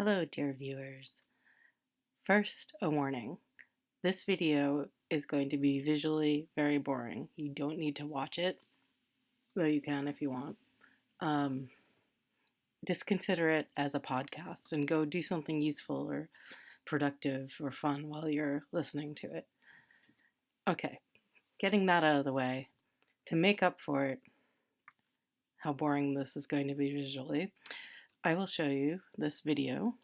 Hello, dear viewers. First, a warning. This video is going to be visually very boring. You don't need to watch it, though you can if you want. Um, just consider it as a podcast and go do something useful or productive or fun while you're listening to it. Okay, getting that out of the way, to make up for it, how boring this is going to be visually, I will show you this video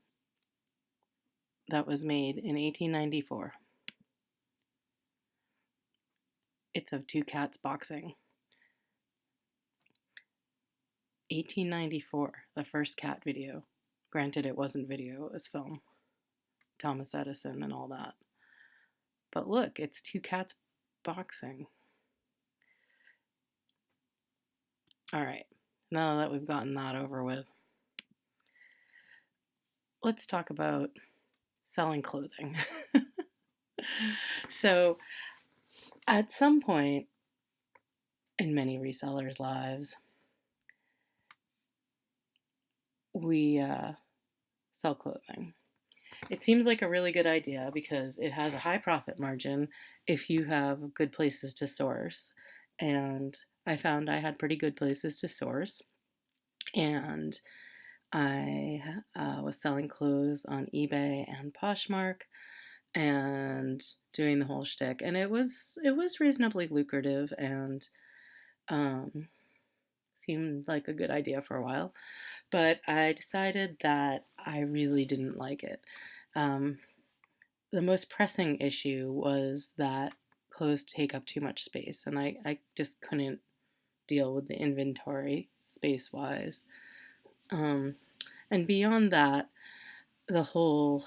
that was made in 1894. It's of two cats boxing. 1894, the first cat video. Granted, it wasn't video, it was film. Thomas Edison and all that. But look, it's two cats boxing. Alright, now that we've gotten that over with, let's talk about selling clothing. So, at some point in many resellers' lives, we sell clothing. It seems like a really good idea because it has a high profit margin if you have good places to source. And I found I had pretty good places to source. And I was selling clothes on eBay and Poshmark and doing the whole shtick. And it was reasonably lucrative and seemed like a good idea for a while. But I decided that I really didn't like it. The most pressing issue was that clothes take up too much space, and I just couldn't deal with the inventory space-wise. And beyond that, the whole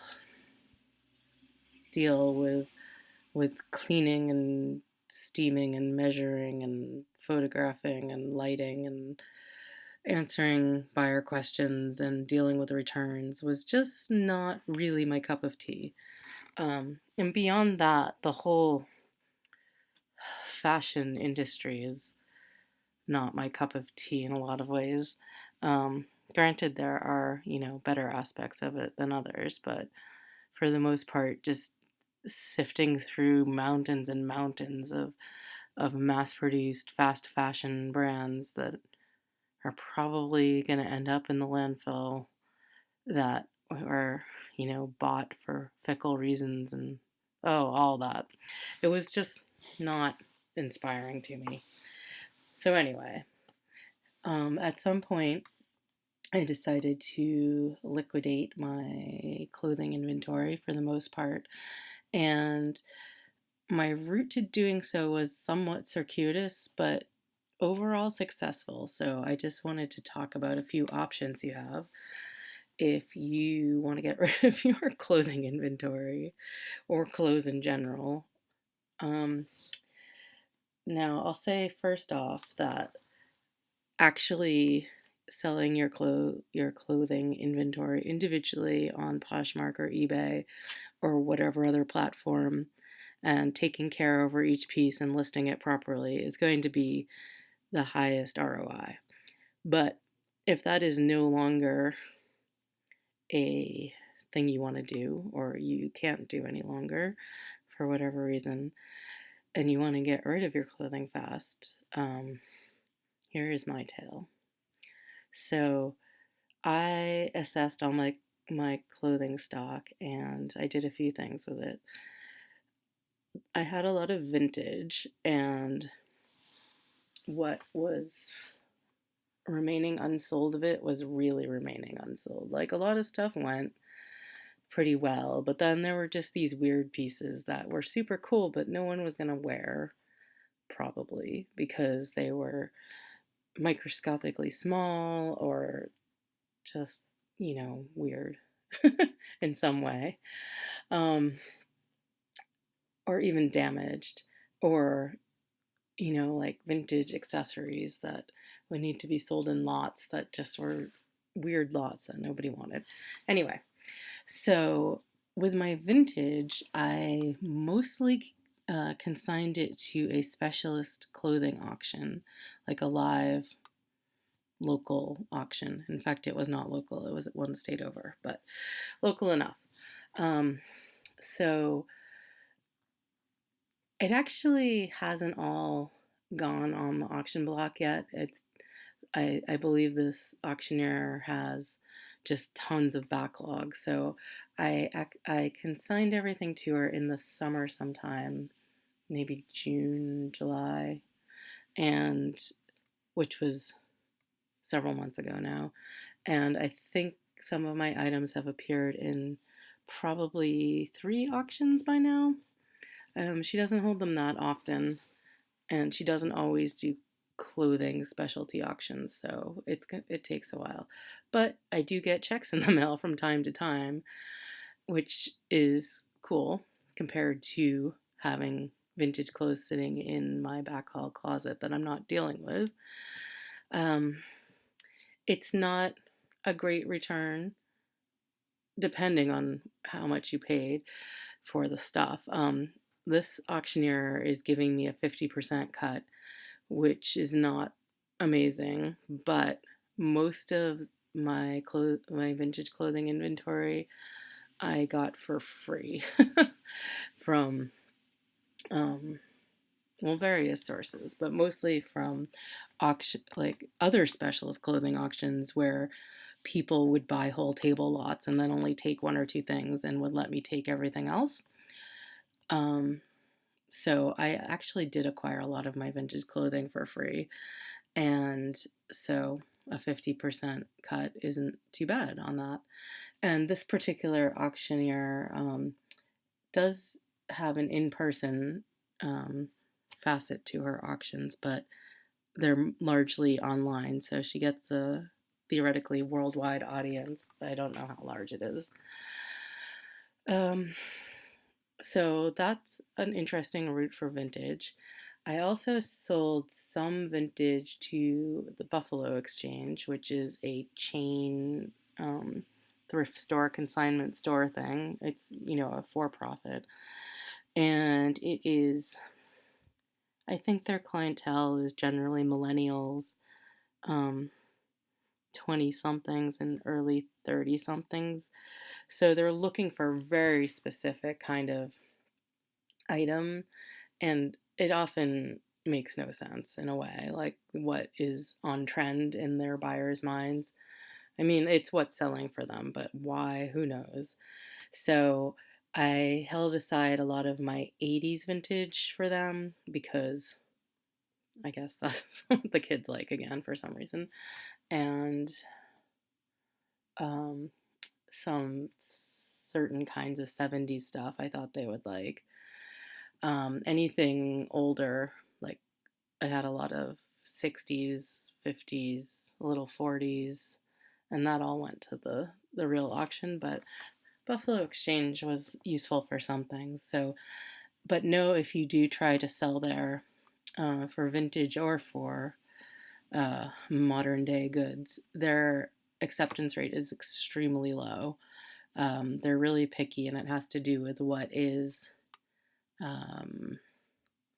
deal with cleaning and steaming and measuring and photographing and lighting and answering buyer questions and dealing with returns was just not really my cup of tea. And beyond that, the whole fashion industry is not my cup of tea in a lot of ways. Granted, there are, better aspects of it than others, but for the most part, just sifting through mountains and mountains of mass-produced fast fashion brands that are probably going to end up in the landfill that are, bought for fickle reasons and all that. It was just not inspiring to me. So anyway, at some point, I decided to liquidate my clothing inventory for the most part, and my route to doing so was somewhat circuitous, but overall successful. So I just wanted to talk about a few options you have if you want to get rid of your clothing inventory or clothes in general. Now, I'll say first off that actually selling your clothing inventory individually on Poshmark or eBay or whatever other platform and taking care over each piece and listing it properly is going to be the highest ROI. But if that is no longer a thing you want to do or you can't do any longer for whatever reason and you want to get rid of your clothing fast, here is my tale. So I assessed all my clothing stock and I did a few things with it. I had a lot of vintage, and what was remaining unsold of it was really remaining unsold. Like, a lot of stuff went pretty well, but then there were just these weird pieces that were super cool, but no one was going to wear, probably, because they were microscopically small or just, weird in some way. Or even damaged, or, like vintage accessories that would need to be sold in lots that just were weird lots that nobody wanted. Anyway, so with my vintage, I mostly consigned it to a specialist clothing auction, like a live local auction. In fact, it was not local, it was one state over, but local enough. Um, so it actually hasn't all gone on the auction block yet. I believe this auctioneer has just tons of backlog. So I consigned everything to her in the summer sometime, maybe June, July, and which was several months ago now. And I think some of my items have appeared in probably 3 auctions by now. She doesn't hold them that often, and she doesn't always do clothing specialty auctions, so it takes a while. But I do get checks in the mail from time to time, which is cool compared to having vintage clothes sitting in my back hall closet that I'm not dealing with. Um, it's not a great return depending on how much you paid for the stuff. This auctioneer is giving me a 50% cut, which is not amazing, but most of my vintage clothing inventory I got for free from um, well, various sources, but mostly from auction, like other specialist clothing auctions where people would buy whole table lots and then only take 1 or 2 things and would let me take everything else. Um, so I actually did acquire a lot of my vintage clothing for free, and so a 50% cut isn't too bad on that. And this particular auctioneer does have an in-person facet to her auctions, but they're largely online, so she gets a theoretically worldwide audience. I don't know how large it is. Um, so that's an interesting route for vintage. I also sold some vintage to the Buffalo Exchange, which is a chain thrift store, consignment store thing. It's, a for profit. And it is, I think their clientele is generally millennials, 20 somethings and early 30 somethings. So they're looking for a very specific kind of item, and it often makes no sense in a way, like what is on trend in their buyers' minds. I mean, it's what's selling for them, but why? Who knows? So I held aside a lot of my 80s vintage for them because I guess that's what the kids like again for some reason. And um, some certain kinds of 70s stuff I thought they would like. Anything older, like I had a lot of 60s, 50s, a little 40s, and that all went to the real auction, but Buffalo Exchange was useful for some things. So, but know if you do try to sell there for vintage or for modern day goods, their acceptance rate is extremely low. They're really picky, and it has to do with what is um,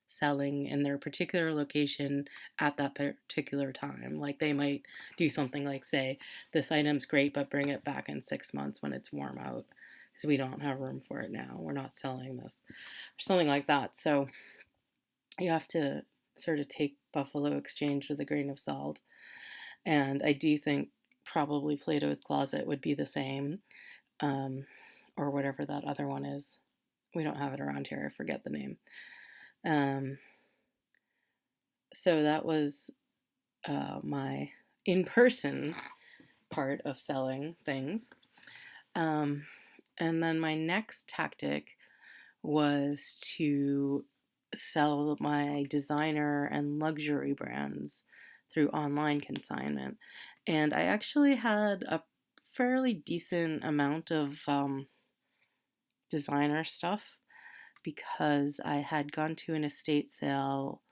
selling in their particular location at that particular time. Like they might do something like say, this item's great, but bring it back in 6 months when it's warm out because we don't have room for it now. We're not selling this or something like that. So you have to sort of take Buffalo Exchange with a grain of salt. And I do think probably Plato's Closet would be the same, or whatever that other one is. We don't have it around here. I forget the name. So that was my in-person part of selling things. And then my next tactic was to sell my designer and luxury brands through online consignment. And I actually had a fairly decent amount of designer stuff because I had gone to an estate sale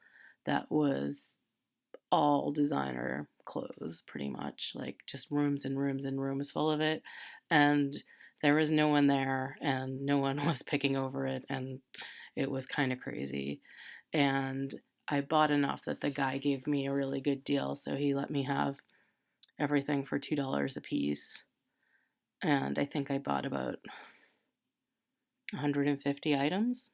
that was all designer clothes, pretty much, like just rooms and rooms and rooms full of it. And there was no one there, and no one was picking over it, and it was kind of crazy. And I bought enough that the guy gave me a really good deal, so he let me have everything for $2 a piece. And I think I bought about 150 items.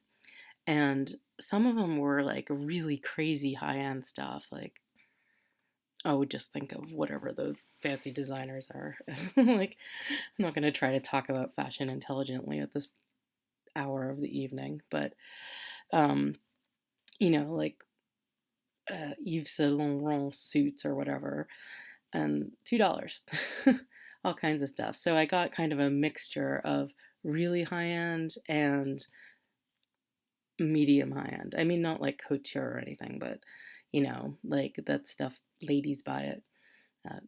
And some of them were like really crazy high-end stuff. Like, oh, just think of whatever those fancy designers are. Like, I'm not going to try to talk about fashion intelligently at this hour of the evening, but, um, like Yves Saint Laurent suits or whatever, and $2. All kinds of stuff. So I got kind of a mixture of really high end and medium high end. I mean, not like couture or anything, but like that stuff ladies buy it at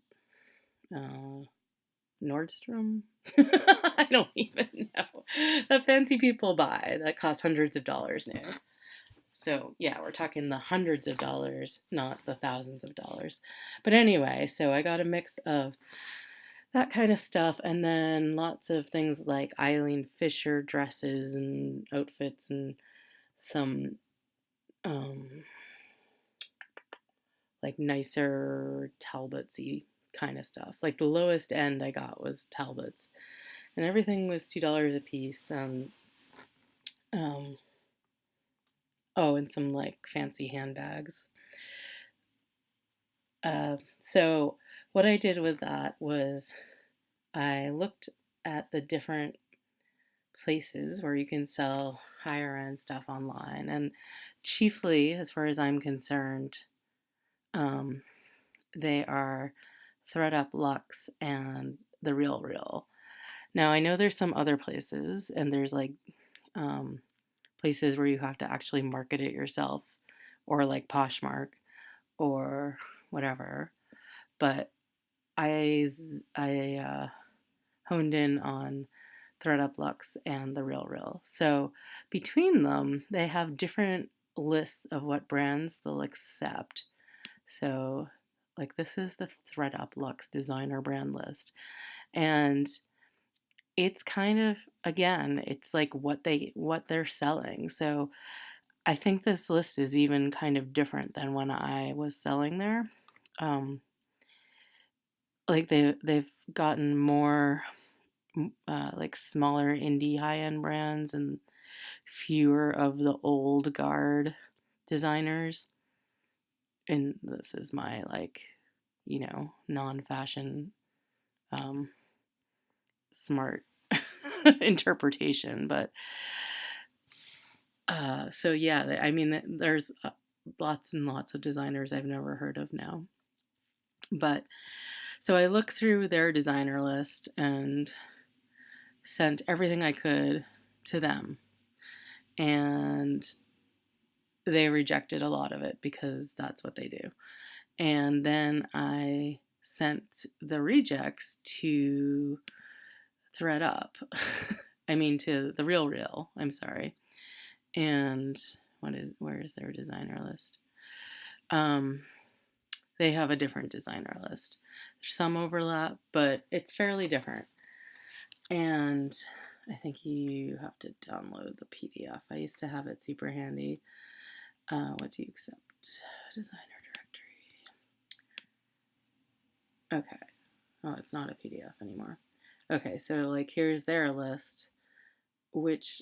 Nordstrom. I don't even know. That fancy people buy that costs hundreds of dollars now. So yeah, we're talking the hundreds of dollars, not the thousands of dollars. But anyway, so I got a mix of that kind of stuff, and then lots of things like Eileen Fisher dresses and outfits, and some like nicer Talbotsy kind of stuff. Like the lowest end I got was Talbots, and everything was $2 a piece. Um, oh, and some like fancy handbags. So what I did with that was I looked at the different places where you can sell higher end stuff online, and chiefly, as far as I'm concerned, um, they are ThreadUp Luxe and the Real Real. Now I know there's some other places, and there's like places where you have to actually market it yourself, or like Poshmark or whatever. But I honed in on ThreadUp Luxe and the Real Real. So between them, they have different lists of what brands they'll accept. So like this is the ThreadUp Luxe designer brand list. And it's kind of, again, it's like what they're selling. So I think this list is even kind of different than when I was selling there. Like they've gotten more like smaller indie high-end brands and fewer of the old guard designers. And this is my like, non-fashion smart interpretation. But so yeah, I mean, there's lots and lots of designers I've never heard of now. But so I looked through their designer list and sent everything I could to them. And they rejected a lot of it because that's what they do. And then I sent the rejects to ThreadUp. I mean, to the Real Real. I'm sorry. And where is their designer list? They have a different designer list. There's some overlap, but it's fairly different. And I think you have to download the PDF. I used to have it super handy. What do you accept? Designer directory. Okay. Oh, it's not a PDF anymore. Okay, so like here's their list, which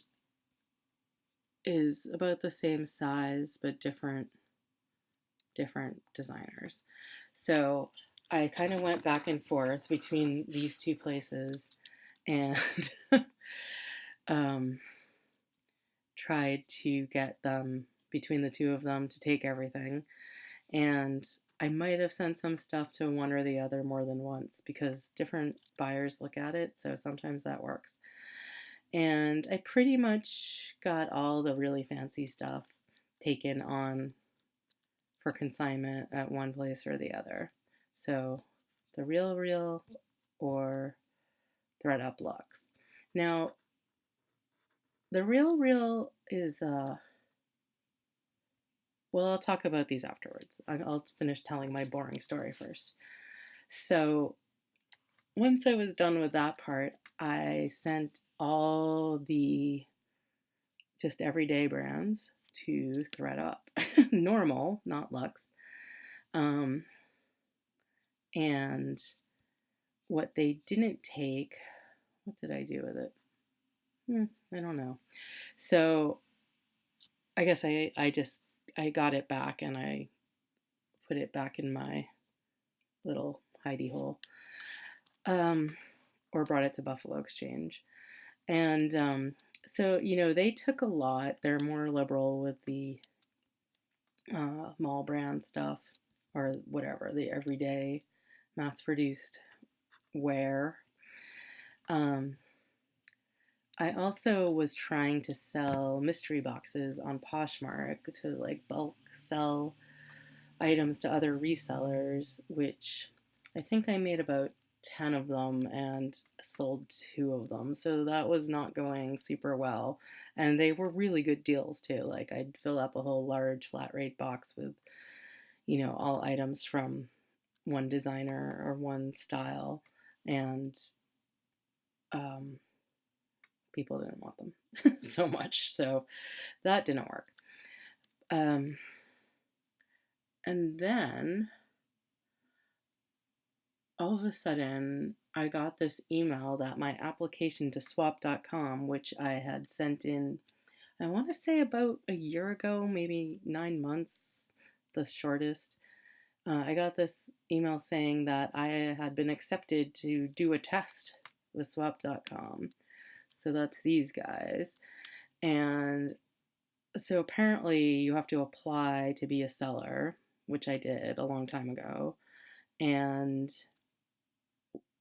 is about the same size but different designers. So I kind of went back and forth between these two places and tried to get them, between the two of them, to take everything. And I might have sent some stuff to one or the other more than once because different buyers look at it, so sometimes that works. And I pretty much got all the really fancy stuff taken on for consignment at one place or the other. So the Real Real or ThreadUp Luxe. Now, the Real Real is, well, I'll talk about these afterwards. I'll finish telling my boring story first. So once I was done with that part, I sent all the just everyday brands to ThreadUp. Normal, not Luxe. And what they didn't take, what did I do with it? I don't know. So I guess I got it back and I put it back in my little hidey hole, um, or brought it to Buffalo Exchange. And so, they took a lot. They're more liberal with the mall brand stuff or whatever, the everyday mass produced wear. Um, I also was trying to sell mystery boxes on Poshmark to like bulk sell items to other resellers, which I think I made about 10 of them and sold 2 of them. So that was not going super well. And they were really good deals too. Like I'd fill up a whole large flat rate box with, all items from one designer or one style. And um, people didn't want them so much. So that didn't work. Um, and then all of a sudden, I got this email that my application to swap.com, which I had sent in, I want to say about a year ago, maybe 9 months, the shortest. I got this email saying that I had been accepted to do a test with swap.com. So that's these guys. And so apparently you have to apply to be a seller, which I did a long time ago. And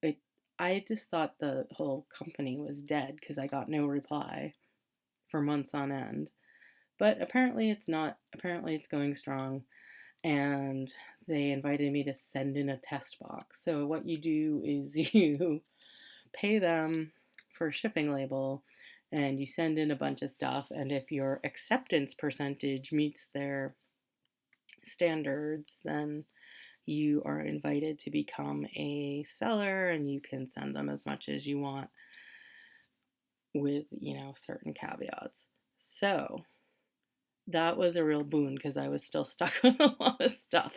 it, I just thought the whole company was dead because I got no reply for months on end. But apparently it's not. Apparently it's going strong. And they invited me to send in a test box. So what you do is you pay them for a shipping label and you send in a bunch of stuff. And if your acceptance percentage meets their standards, then you are invited to become a seller and you can send them as much as you want with, certain caveats. So that was a real boon because I was still stuck with a lot of stuff.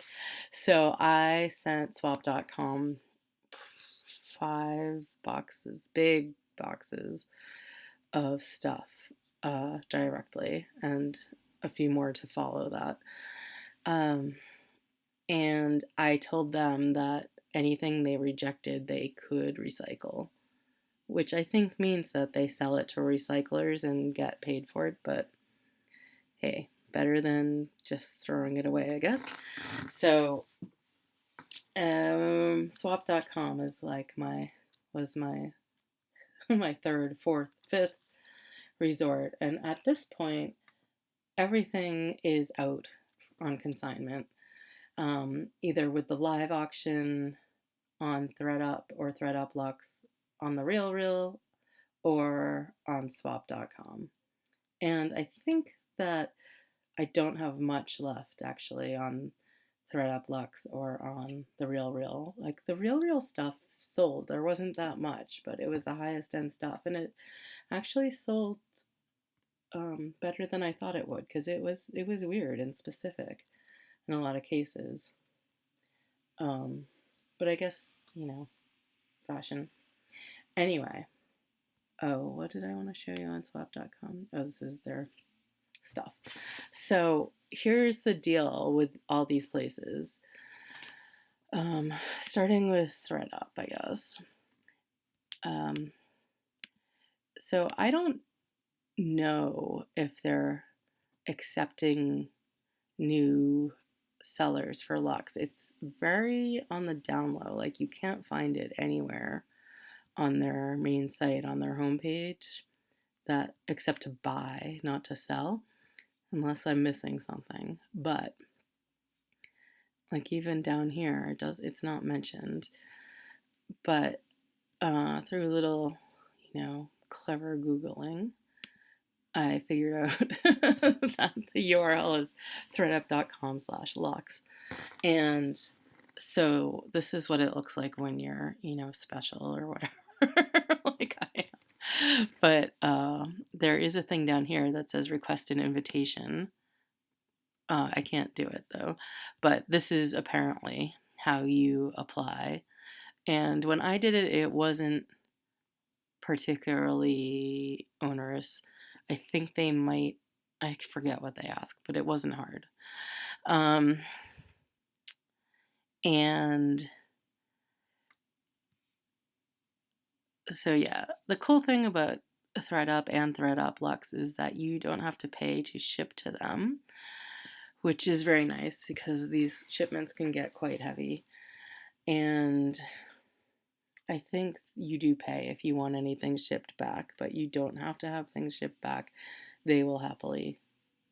So I sent swap.com 5 boxes, big boxes of stuff directly, and a few more to follow that. And I told them that anything they rejected, they could recycle, which I think means that they sell it to recyclers and get paid for it. But hey, better than just throwing it away, I guess. So, swap.com is like was my my third, fourth, fifth resort, and at this point, everything is out on consignment, either with the live auction on ThreadUp or ThreadUp Lux on the RealReal or on swap.com. And I think that I don't have much left actually on ThreadUp Lux or on the RealReal. Like the RealReal stuff sold. There wasn't that much, but it was the highest end stuff, and it actually sold better than I thought it would because it was weird and specific in a lot of cases. But I guess fashion. Anyway, what did I want to show you on swap.com? Oh, this is their stuff. So here's the deal with all these places. Starting with ThreadUp, I guess. So I don't know if they're accepting new sellers for Lux. It's very on the down low. Like you can't find it anywhere on their main site, on their homepage, that except to buy, not to sell, unless I'm missing something. But like even down here, it's not mentioned. But through a little, clever Googling, I figured out that the URL is threadup.com/lux. And so this is what it looks like when you're, special or whatever, like I am. But there is a thing down here that says request an invitation. I can't do it though. But this is apparently how you apply. And when I did it, it wasn't particularly onerous. I think they might, I forget what they asked, but it wasn't hard. Um, and so, yeah, the cool thing about ThreadUp and ThreadUp Lux is that you don't have to pay to ship to them, which is very nice because these shipments can get quite heavy. And I think you do pay if you want anything shipped back, but you don't have to have things shipped back. They will happily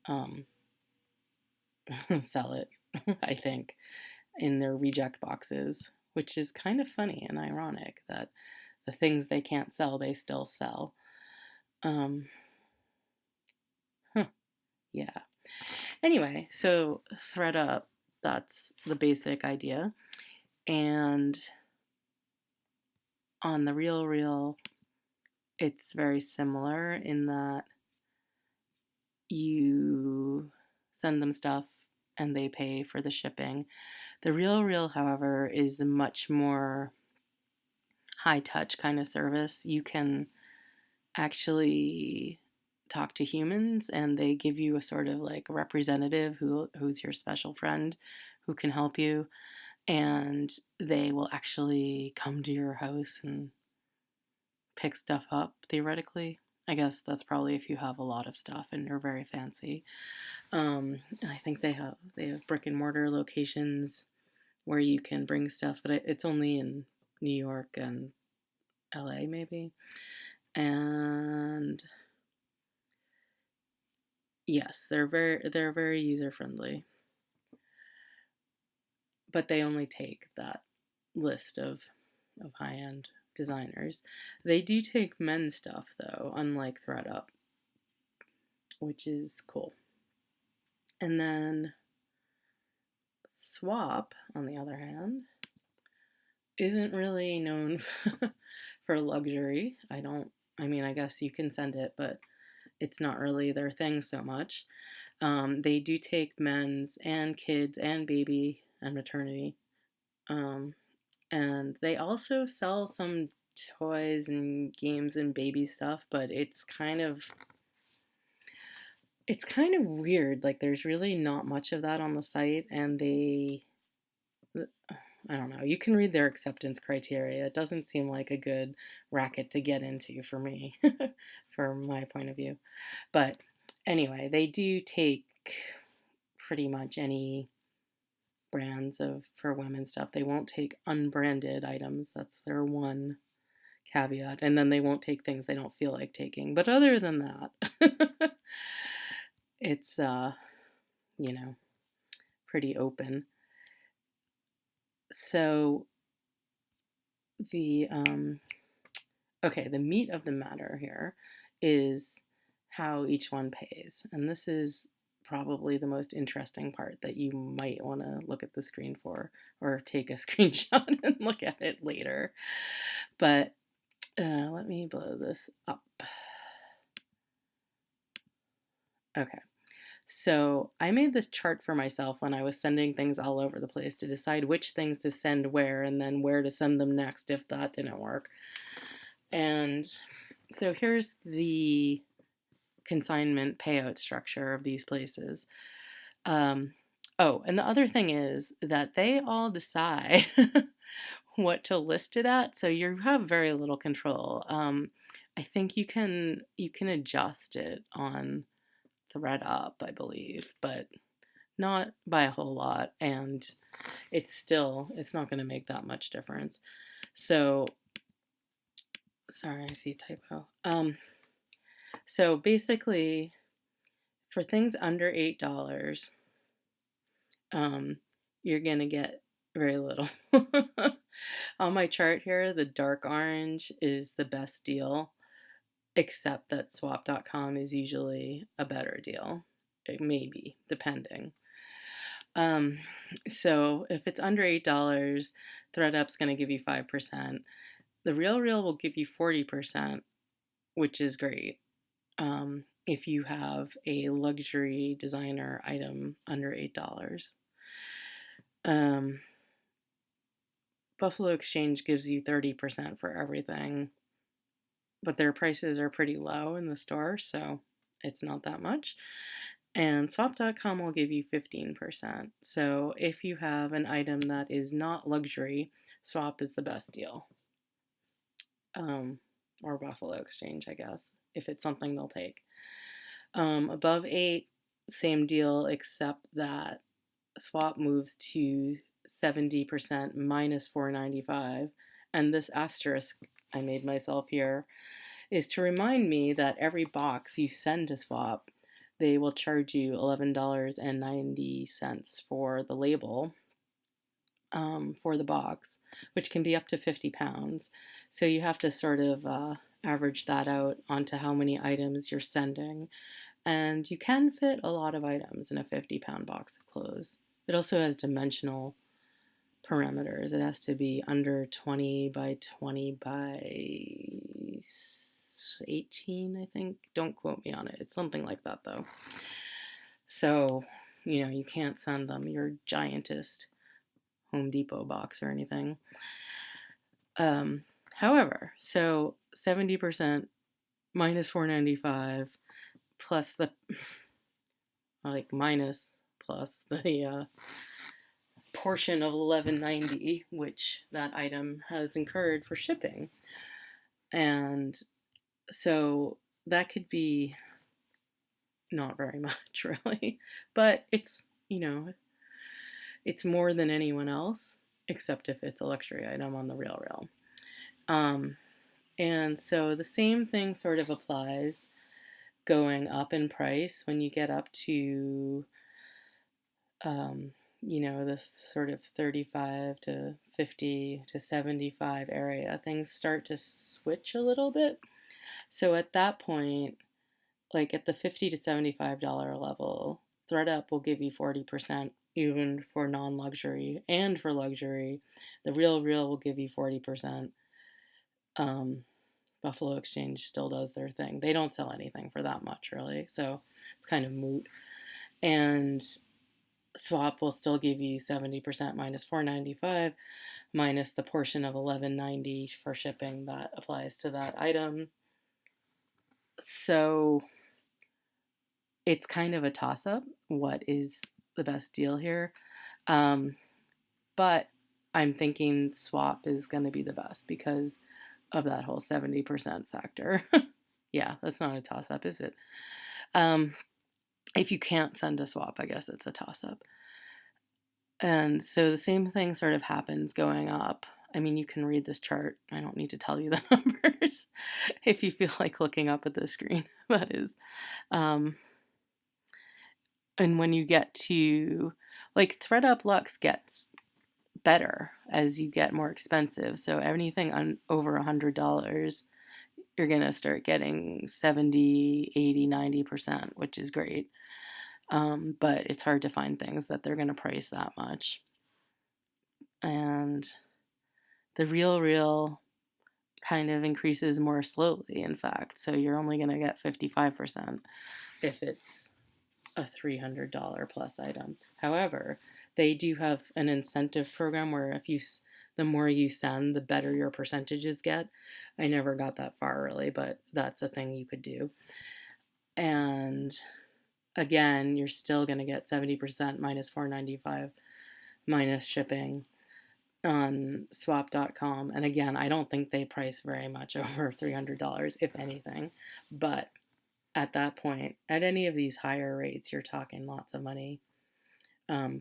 um, sell it, I think, in their reject boxes, which is kind of funny and ironic that the things they can't sell, they still sell. Um, huh, yeah. Anyway, so ThreadUp, that's the basic idea. And on the Real, it's very similar in that you send them stuff and they pay for the shipping. The Real, however, is a much more high touch kind of service. You can actually talk to humans and they give you a sort of like representative who's your special friend who can help you, and they will actually come to your house and pick stuff up theoretically. I guess that's probably if you have a lot of stuff and you're very fancy. And I think they have brick and mortar locations where you can bring stuff, but it's only in New York and LA maybe. And yes, they're very user friendly, but they only take that list of high end designers. They do take men's stuff though, unlike ThreadUp, which is cool. And then Swap, on the other hand, isn't really known for luxury. I mean, I guess you can send it, but it's not really their thing so much. They do take men's and kids and baby and maternity. Um, and they also sell some toys and games and baby stuff, but it's kind of weird. Like there's really not much of that on the site, and I don't know. You can read their acceptance criteria. It doesn't seem like a good racket to get into for me, from my point of view. But anyway, they do take pretty much any brands of for women's stuff. They won't take unbranded items. That's their one caveat. And then they won't take things they don't feel like taking. But other than that, it's you know, pretty open. So the okay, the meat of the matter here is how each one pays. And this is probably the most interesting part that you might want to look at the screen for, or take a screenshot and look at it later. But let me blow this up. Okay. So I made this chart for myself when I was sending things all over the place to decide which things to send where and then where to send them next if that didn't work. And so here's the consignment payout structure of these places. Oh, and the other thing is that they all decide what to list it at, so you have very little control. I think you can adjust it on ThreadUp, I believe, but not by a whole lot, and it's not going to make that much difference. So, sorry, I see typo. So basically, for things under $8, you're gonna get very little. On my chart here, the dark orange is the best deal, except that swap.com is usually a better deal. It may be, depending. Um, so if it's under $8, ThreadUp's gonna give you 5%. The Real will give you 40%, which is great. If you have a luxury designer item under $8. Um, Buffalo Exchange gives you 30% for everything, but their prices are pretty low in the store, so it's not that much. And swap.com will give you 15%. So if you have an item that is not luxury, swap is the best deal. Or Buffalo Exchange, I guess, if it's something they'll take. Above 8, same deal, except that swap moves to 70% minus $4.95. And this asterisk I made myself here is to remind me that every box you send to swap, they will charge you $11.90 for the label, for the box, which can be up to 50 pounds. So you have to sort of average that out onto how many items you're sending. And you can fit a lot of items in a 50-pound box of clothes. It also has dimensional parameters. It has to be under 20 by 20 by 18, I think. Don't quote me on it. It's something like that, though. So, you can't send them your giantest Home Depot box or anything. However, so 70% minus $4.95 plus the, minus plus the portion of $11.90, which that item has incurred for shipping. And so that could be not very much, really, but it's more than anyone else, except if it's a luxury item on the real. And so the same thing sort of applies going up in price when you get up to the sort of 35 to 50 to 75 area. Things start to switch a little bit. So at that point, like at the $50 to $75 level, ThreadUp will give you 40% even for non-luxury, and for luxury, the Real will give you 40%. Buffalo Exchange still does their thing. They don't sell anything for that much, really, so it's kind of moot. And swap will still give you 70% minus $4.95 minus the portion of $11.90 for shipping that applies to that item. So it's kind of a toss-up. What is the best deal here? But I'm thinking swap is going to be the best because of that whole 70% factor. Yeah, that's not a toss-up, is it? If you can't send a swap, I guess it's a toss-up. And so the same thing sort of happens going up. I mean, you can read this chart. I don't need to tell you the numbers if you feel like looking up at the screen, that is. And when you get to, like, ThreadUp Luxe gets better as you get more expensive. So anything over $100, you're going to start getting 70, 80, 90%, which is great. But it's hard to find things that they're going to price that much. And the Real kind of increases more slowly, in fact. So you're only going to get 55% if it's a $300 plus item. However, they do have an incentive program where the more you send, the better your percentages get. I never got that far, really, but that's a thing you could do. And again, you're still going to get 70% minus $4.95 minus shipping on swap.com. And again, I don't think they price very much over $300, if anything. But at that point, at any of these higher rates, you're talking lots of money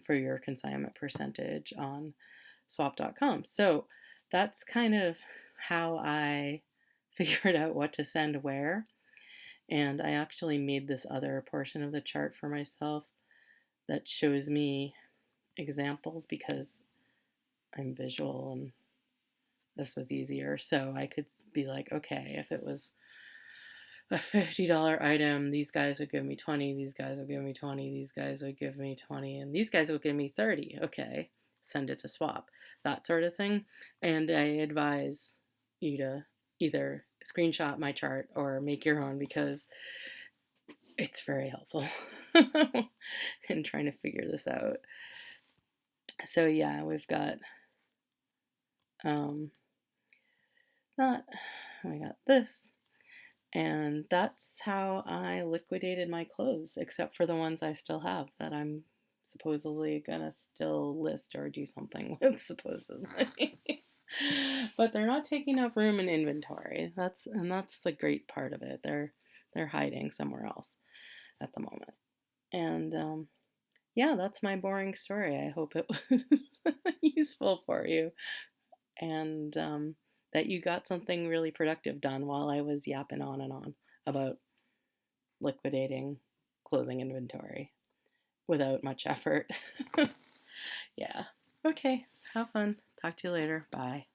for your consignment percentage on swap.com. So that's kind of how I figured out what to send where. And I actually made this other portion of the chart for myself that shows me examples because I'm visual and this was easier. So I could be like, okay, if it was a $50 item, these guys would give me 20, these guys would give me 20, these guys would give me 20, and these guys would give me 30. Okay, send it to swap, that sort of thing. And I advise you to either screenshot my chart or make your own because it's very helpful in trying to figure this out. So yeah, we've got Um, not, I got this. And that's how I liquidated my clothes, except for the ones I still have that I'm supposedly gonna still list or do something with, supposedly. But they're not taking up room in inventory. That's the great part of it. They're hiding somewhere else at the moment. And yeah, that's my boring story. I hope it was useful for you, and that you got something really productive done while I was yapping on and on about liquidating clothing inventory without much effort. Yeah. Okay. Have fun. Talk to you later. Bye.